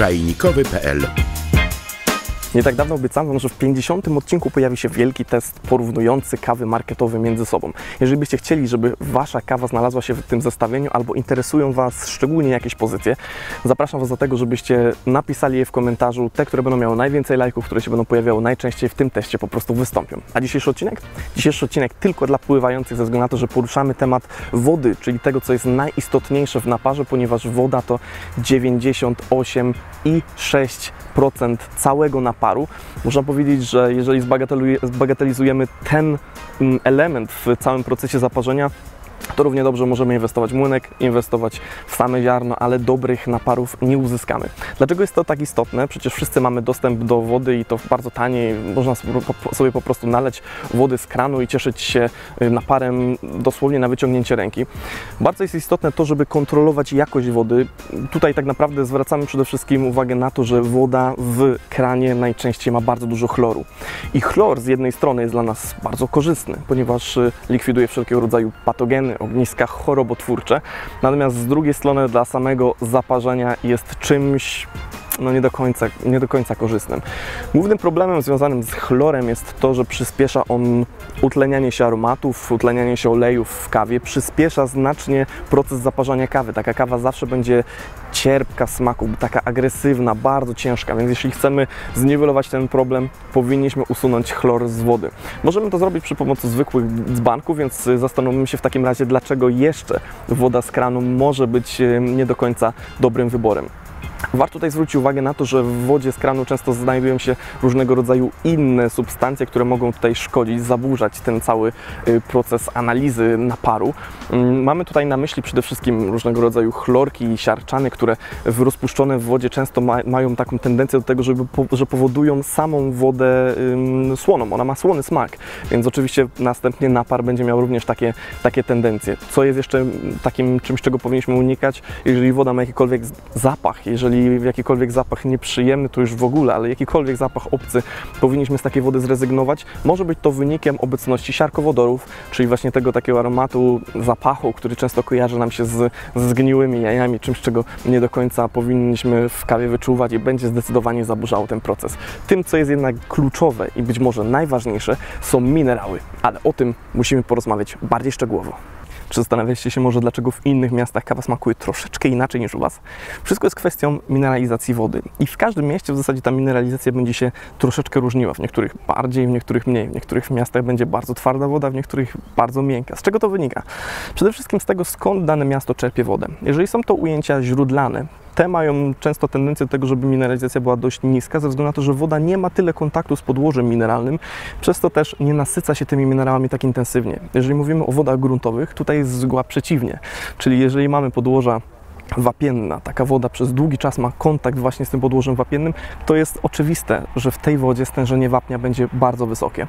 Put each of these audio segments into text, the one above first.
czajnikowy.pl. Nie tak dawno obiecałem Wam, że w 50. odcinku pojawi się wielki test porównujący kawy marketowe między sobą. Jeżeli byście chcieli, żeby Wasza kawa znalazła się w tym zestawieniu albo interesują Was szczególnie jakieś pozycje, zapraszam Was do tego, żebyście napisali je w komentarzu. Te, które będą miały najwięcej lajków, które się będą pojawiały najczęściej w tym teście, po prostu wystąpią. A dzisiejszy odcinek? Dzisiejszy odcinek tylko dla pływających, ze względu na to, że poruszamy temat wody, czyli tego, co jest najistotniejsze w naparze, ponieważ woda to 98,6% całego naparu. Można powiedzieć, że jeżeli zbagatelizujemy ten element w całym procesie zaparzenia, to równie dobrze możemy inwestować w młynek, inwestować w same ziarno, ale dobrych naparów nie uzyskamy. Dlaczego jest to tak istotne? Przecież wszyscy mamy dostęp do wody i to bardzo taniej. Można sobie po prostu naleć wody z kranu i cieszyć się naparem dosłownie na wyciągnięcie ręki. Bardzo jest istotne to, żeby kontrolować jakość wody. Tutaj tak naprawdę zwracamy przede wszystkim uwagę na to, że woda w kranie najczęściej ma bardzo dużo chloru. I chlor z jednej strony jest dla nas bardzo korzystny, ponieważ likwiduje wszelkiego rodzaju patogeny, ogniska chorobotwórcze, natomiast z drugiej strony dla samego zaparzenia jest czymś nie do końca korzystnym. Głównym problemem związanym z chlorem jest to, że przyspiesza on utlenianie się aromatów, utlenianie się olejów w kawie, przyspiesza znacznie proces zaparzania kawy. Taka kawa zawsze będzie cierpka smaku, taka agresywna, bardzo ciężka, więc jeśli chcemy zniwelować ten problem, powinniśmy usunąć chlor z wody. Możemy to zrobić przy pomocy zwykłych dzbanków, więc zastanówmy się w takim razie, dlaczego jeszcze woda z kranu może być nie do końca dobrym wyborem. Warto tutaj zwrócić uwagę na to, że w wodzie z kranu często znajdują się różnego rodzaju inne substancje, które mogą tutaj szkodzić, zaburzać ten cały proces analizy naparu. Mamy tutaj na myśli przede wszystkim różnego rodzaju chlorki i siarczany, które rozpuszczone w wodzie często mają taką tendencję do tego, że powodują samą wodę słoną. Ona ma słony smak, więc oczywiście następnie napar będzie miał również takie tendencje. Co jest jeszcze takim czymś, czego powinniśmy unikać? Jeżeli woda ma jakikolwiek zapach, jeżeli jakikolwiek zapach nieprzyjemny, to już w ogóle, ale jakikolwiek zapach obcy, powinniśmy z takiej wody zrezygnować. Może być to wynikiem obecności siarkowodorów, czyli właśnie tego takiego aromatu, zapachu, który często kojarzy nam się z zgniłymi jajami, czymś, czego nie do końca powinniśmy w kawie wyczuwać i będzie zdecydowanie zaburzało ten proces. Tym, co jest jednak kluczowe i być może najważniejsze, są minerały, ale o tym musimy porozmawiać bardziej szczegółowo. Czy zastanawiacie się może, dlaczego w innych miastach kawa smakuje troszeczkę inaczej niż u Was? Wszystko jest kwestią mineralizacji wody i w każdym mieście w zasadzie ta mineralizacja będzie się troszeczkę różniła. W niektórych bardziej, w niektórych mniej. W niektórych miastach będzie bardzo twarda woda, w niektórych bardzo miękka. Z czego to wynika? Przede wszystkim z tego, skąd dane miasto czerpie wodę. Jeżeli są to ujęcia źródlane, te mają często tendencję do tego, żeby mineralizacja była dość niska, ze względu na to, że woda nie ma tyle kontaktu z podłożem mineralnym, przez to też nie nasyca się tymi minerałami tak intensywnie. Jeżeli mówimy o wodach gruntowych, tutaj jest zgoła przeciwnie, czyli jeżeli mamy podłoża wapienna, taka woda przez długi czas ma kontakt właśnie z tym podłożem wapiennym, to jest oczywiste, że w tej wodzie stężenie wapnia będzie bardzo wysokie.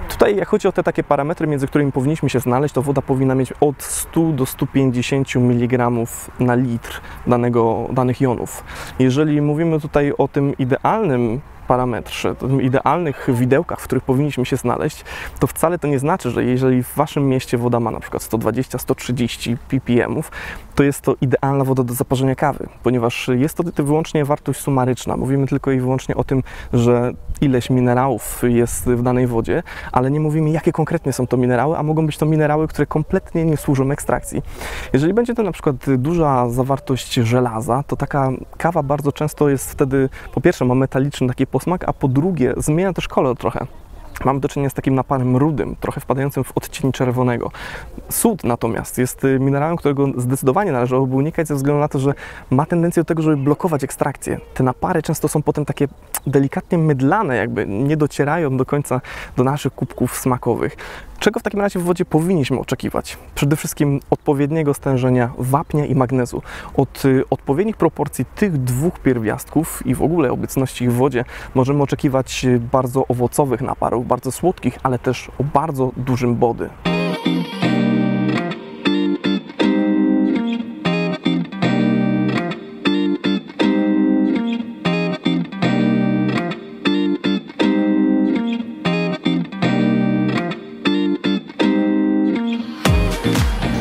Tutaj, jak chodzi o te takie parametry, między którymi powinniśmy się znaleźć, to woda powinna mieć od 100 do 150 mg na litr danych jonów. Jeżeli mówimy tutaj o tym idealnym parametrze, idealnych widełkach, w których powinniśmy się znaleźć, to wcale to nie znaczy, że jeżeli w Waszym mieście woda ma na przykład 120-130 ppm, to jest to idealna woda do zaparzenia kawy, ponieważ jest to wyłącznie wartość sumaryczna. Mówimy tylko i wyłącznie o tym, że ileś minerałów jest w danej wodzie, ale nie mówimy, jakie konkretnie są to minerały, a mogą być to minerały, które kompletnie nie służą ekstrakcji. Jeżeli będzie to na przykład duża zawartość żelaza, to taka kawa bardzo często jest wtedy, po pierwsze ma metaliczny taki posmak, a po drugie zmienia też kolor trochę. Mamy do czynienia z takim naparem rudym, trochę wpadającym w odcień czerwonego. Sód natomiast jest minerałem, którego zdecydowanie należałoby unikać ze względu na to, że ma tendencję do tego, żeby blokować ekstrakcję. Te napary często są potem takie delikatnie mydlane, jakby nie docierają do końca do naszych kubków smakowych. Czego w takim razie w wodzie powinniśmy oczekiwać? Przede wszystkim odpowiedniego stężenia wapnia i magnezu. Od odpowiednich proporcji tych dwóch pierwiastków i w ogóle obecności ich w wodzie możemy oczekiwać bardzo owocowych naparów, bardzo słodkich, ale też o bardzo dużym body.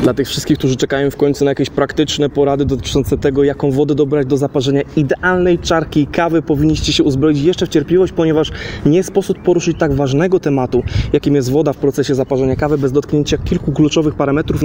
Dla tych wszystkich, którzy czekają w końcu na jakieś praktyczne porady dotyczące tego, jaką wodę dobrać do zaparzenia idealnej czarki kawy, powinniście się uzbroić jeszcze w cierpliwość, ponieważ nie sposób poruszyć tak ważnego tematu, jakim jest woda w procesie zaparzenia kawy, bez dotknięcia kilku kluczowych parametrów,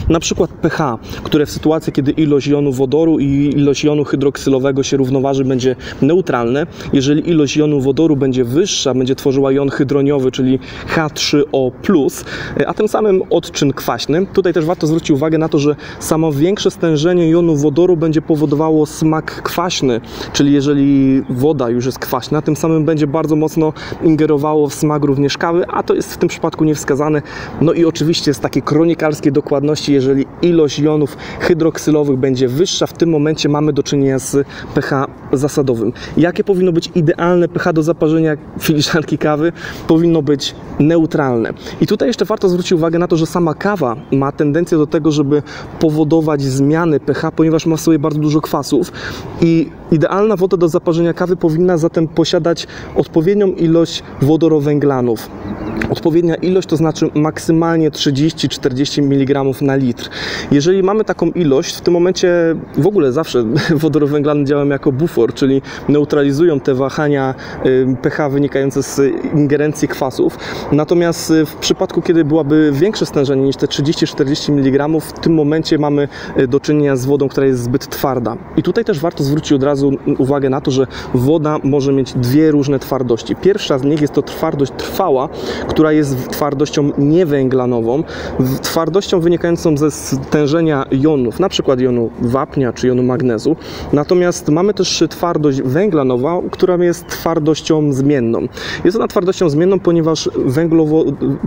na przykład pH, które w sytuacji, kiedy ilość jonu wodoru i ilość jonu hydroksylowego się równoważy, będzie neutralne. Jeżeli ilość jonu wodoru będzie wyższa, będzie tworzyła jon hydroniowy, czyli H3O+, a tym samym odczyn kwaśny. Tutaj też warto zwrócić uwagę na to, że samo większe stężenie jonu wodoru będzie powodowało smak kwaśny, czyli jeżeli woda już jest kwaśna, tym samym będzie bardzo mocno ingerowało w smak również kawy, a to jest w tym przypadku niewskazane. No i oczywiście z takiej kronikarskiej dokładności, jeżeli ilość jonów hydroksylowych będzie wyższa, w tym momencie mamy do czynienia z pH zasadowym. Jakie powinno być idealne pH do zaparzenia filiżanki kawy? Powinno być neutralne. I tutaj jeszcze warto zwrócić uwagę na to, że sama kawa ma tendencję do tego, żeby powodować zmiany pH, ponieważ ma w sobie bardzo dużo kwasów i idealna woda do zaparzenia kawy powinna zatem posiadać odpowiednią ilość wodorowęglanów. Odpowiednia ilość to znaczy maksymalnie 30-40 mg na litr. Jeżeli mamy taką ilość, w tym momencie w ogóle zawsze wodorowęglany działają jako bufor, czyli neutralizują te wahania pH wynikające z ingerencji kwasów. Natomiast w przypadku, kiedy byłaby większe stężenie niż te 30-40 mg, w tym momencie mamy do czynienia z wodą, która jest zbyt twarda. I tutaj też warto zwrócić od razu uwagę na to, że woda może mieć dwie różne twardości. Pierwsza z nich jest to twardość trwała, która jest twardością niewęglanową, twardością wynikającą ze stężenia jonów, na przykład jonu wapnia czy jonu magnezu. Natomiast mamy też twardość węglanowa, która jest twardością zmienną. Jest ona twardością zmienną,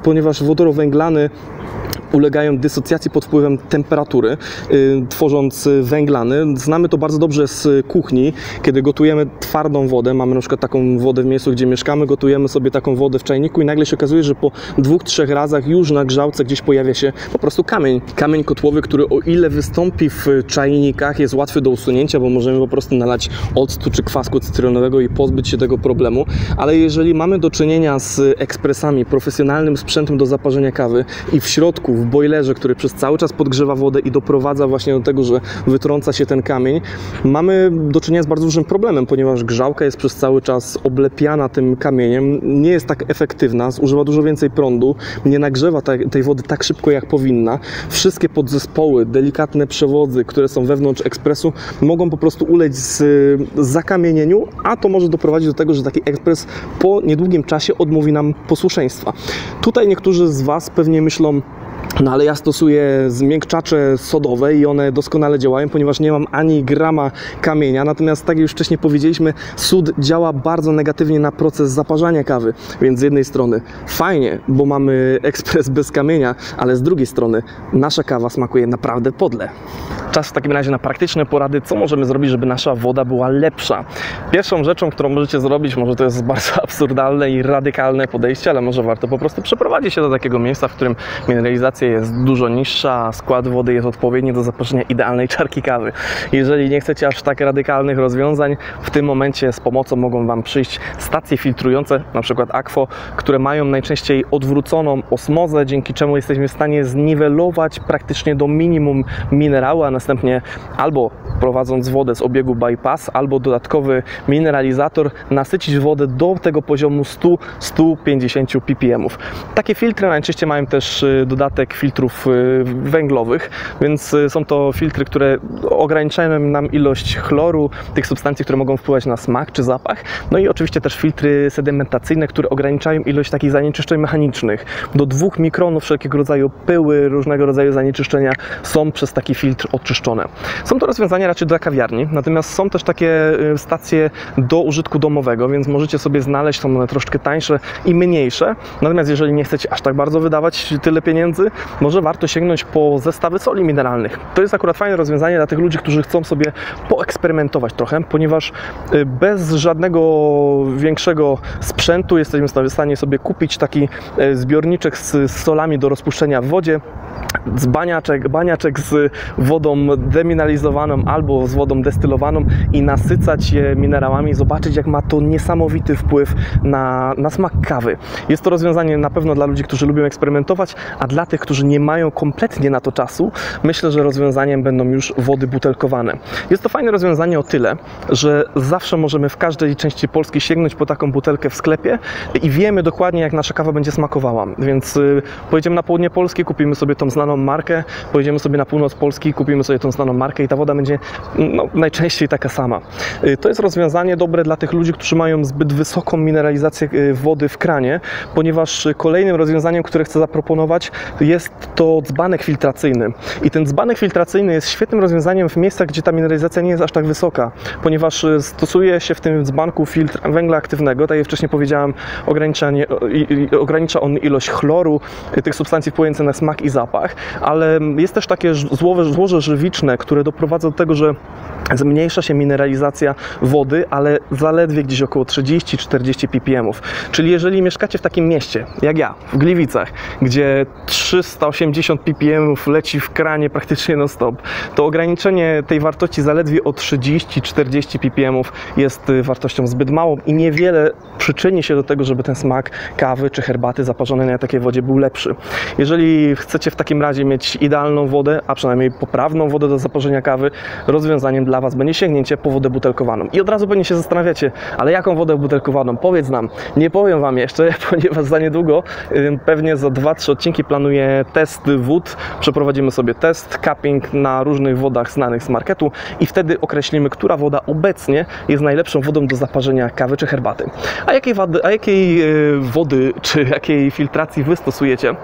ponieważ wodorowęglany ulegają dysocjacji pod wpływem temperatury, tworząc węglany. Znamy to bardzo dobrze z kuchni, kiedy gotujemy twardą wodę, mamy na przykład taką wodę w miejscu, gdzie mieszkamy, gotujemy sobie taką wodę w czajniku i nagle się okazuje, że po 2-3 razach już na grzałce gdzieś pojawia się po prostu kamień. Kamień kotłowy, który o ile wystąpi w czajnikach, jest łatwy do usunięcia, bo możemy po prostu nalać octu czy kwasku cytrynowego i pozbyć się tego problemu, ale jeżeli mamy do czynienia z ekspresami, profesjonalnym sprzętem do zaparzenia kawy i w środku, w bojlerze, który przez cały czas podgrzewa wodę i doprowadza właśnie do tego, że wytrąca się ten kamień, mamy do czynienia z bardzo dużym problemem, ponieważ grzałka jest przez cały czas oblepiana tym kamieniem, nie jest tak efektywna, zużywa dużo więcej prądu, nie nagrzewa tej wody tak szybko, jak powinna. Wszystkie podzespoły, delikatne przewody, które są wewnątrz ekspresu, mogą po prostu ulec zakamienieniu, a to może doprowadzić do tego, że taki ekspres po niedługim czasie odmówi nam posłuszeństwa. Tutaj niektórzy z Was pewnie myślą: no ale ja stosuję zmiękczacze sodowe i one doskonale działają, ponieważ nie mam ani grama kamienia. Natomiast tak jak już wcześniej powiedzieliśmy, sód działa bardzo negatywnie na proces zaparzania kawy. Więc z jednej strony fajnie, bo mamy ekspres bez kamienia, ale z drugiej strony nasza kawa smakuje naprawdę podle. Czas w takim razie na praktyczne porady, co możemy zrobić, żeby nasza woda była lepsza. Pierwszą rzeczą, którą możecie zrobić, może to jest bardzo absurdalne i radykalne podejście, ale może warto po prostu przeprowadzić się do takiego miejsca, w którym mineralizacja jest dużo niższa, a skład wody jest odpowiedni do zaparzenia idealnej czarki kawy. Jeżeli nie chcecie aż tak radykalnych rozwiązań, w tym momencie z pomocą mogą Wam przyjść stacje filtrujące, na przykład Aquo, które mają najczęściej odwróconą osmozę, dzięki czemu jesteśmy w stanie zniwelować praktycznie do minimum minerały, a następnie albo prowadząc wodę z obiegu bypass, albo dodatkowy mineralizator nasycić wodę do tego poziomu 100-150 ppm. Takie filtry najczęściej mają też dodatek filtrów węglowych, więc są to filtry, które ograniczają nam ilość chloru, tych substancji, które mogą wpływać na smak czy zapach. No i oczywiście też filtry sedymentacyjne, które ograniczają ilość takich zanieczyszczeń mechanicznych. Do 2 mikronów wszelkiego rodzaju pyły, różnego rodzaju zanieczyszczenia są przez taki filtr oczyszczone. Są to rozwiązania raczej dla kawiarni, natomiast są też takie stacje do użytku domowego, więc możecie sobie znaleźć, są one troszkę tańsze i mniejsze. Natomiast jeżeli nie chcecie aż tak bardzo wydawać tyle pieniędzy, może warto sięgnąć po zestawy soli mineralnych. To jest akurat fajne rozwiązanie dla tych ludzi, którzy chcą sobie poeksperymentować trochę, ponieważ bez żadnego większego sprzętu jesteśmy w stanie sobie kupić taki zbiorniczek z solami do rozpuszczenia w wodzie. baniaczek z wodą demineralizowaną albo z wodą destylowaną i nasycać je minerałami, zobaczyć, jak ma to niesamowity wpływ na smak kawy. Jest to rozwiązanie na pewno dla ludzi, którzy lubią eksperymentować, a dla tych, którzy nie mają kompletnie na to czasu, myślę, że rozwiązaniem będą już wody butelkowane. Jest to fajne rozwiązanie o tyle, że zawsze możemy w każdej części Polski sięgnąć po taką butelkę w sklepie i wiemy dokładnie, jak nasza kawa będzie smakowała. Więc pojedziemy na południe Polski, kupimy sobie tą znaną markę, pojedziemy sobie na północ Polski, kupimy sobie tą znaną markę i ta woda będzie najczęściej taka sama. To jest rozwiązanie dobre dla tych ludzi, którzy mają zbyt wysoką mineralizację wody w kranie, ponieważ kolejnym rozwiązaniem, które chcę zaproponować, jest to dzbanek filtracyjny. I ten dzbanek filtracyjny jest świetnym rozwiązaniem w miejscach, gdzie ta mineralizacja nie jest aż tak wysoka, ponieważ stosuje się w tym dzbanku filtr węgla aktywnego, tak jak wcześniej powiedziałem, ogranicza on ilość chloru, tych substancji wpływających na smak i zapach, ale jest też takie złoże żywiczne, które doprowadza do tego, że zmniejsza się mineralizacja wody, ale zaledwie gdzieś około 30-40 ppm. Czyli jeżeli mieszkacie w takim mieście, jak ja, w Gliwicach, gdzie 380 ppm leci w kranie praktycznie non stop, to ograniczenie tej wartości zaledwie o 30-40 ppm jest wartością zbyt małą i niewiele przyczyni się do tego, żeby ten smak kawy czy herbaty zaparzonej na takiej wodzie był lepszy. Jeżeli chcecie w takim razie mieć idealną wodę, a przynajmniej poprawną wodę do zaparzenia kawy, rozwiązaniem dla Was będzie sięgnięcie po wodę butelkowaną. I od razu pewnie się zastanawiacie, ale jaką wodę butelkowaną? Powiedz nam. Nie powiem Wam jeszcze, ponieważ za niedługo, pewnie za 2-3 odcinki planuję test wód. Przeprowadzimy sobie test, cupping na różnych wodach znanych z marketu i wtedy określimy, która woda obecnie jest najlepszą wodą do zaparzenia kawy czy herbaty. A jakiej wody czy jakiej filtracji Wy stosujecie?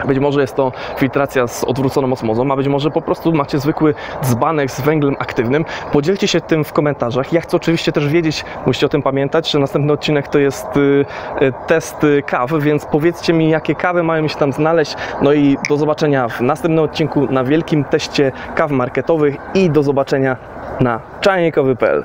Być może jest to filtracja z odwróconą osmozą, a być może po prostu macie zwykły dzbanek z węglem aktywnym. Podzielcie się tym w komentarzach. Ja chcę oczywiście też wiedzieć, musicie o tym pamiętać, że następny odcinek to jest test kaw, więc powiedzcie mi, jakie kawy mają się tam znaleźć. No i do zobaczenia w następnym odcinku na wielkim teście kaw marketowych i do zobaczenia na czajnikowy.pl.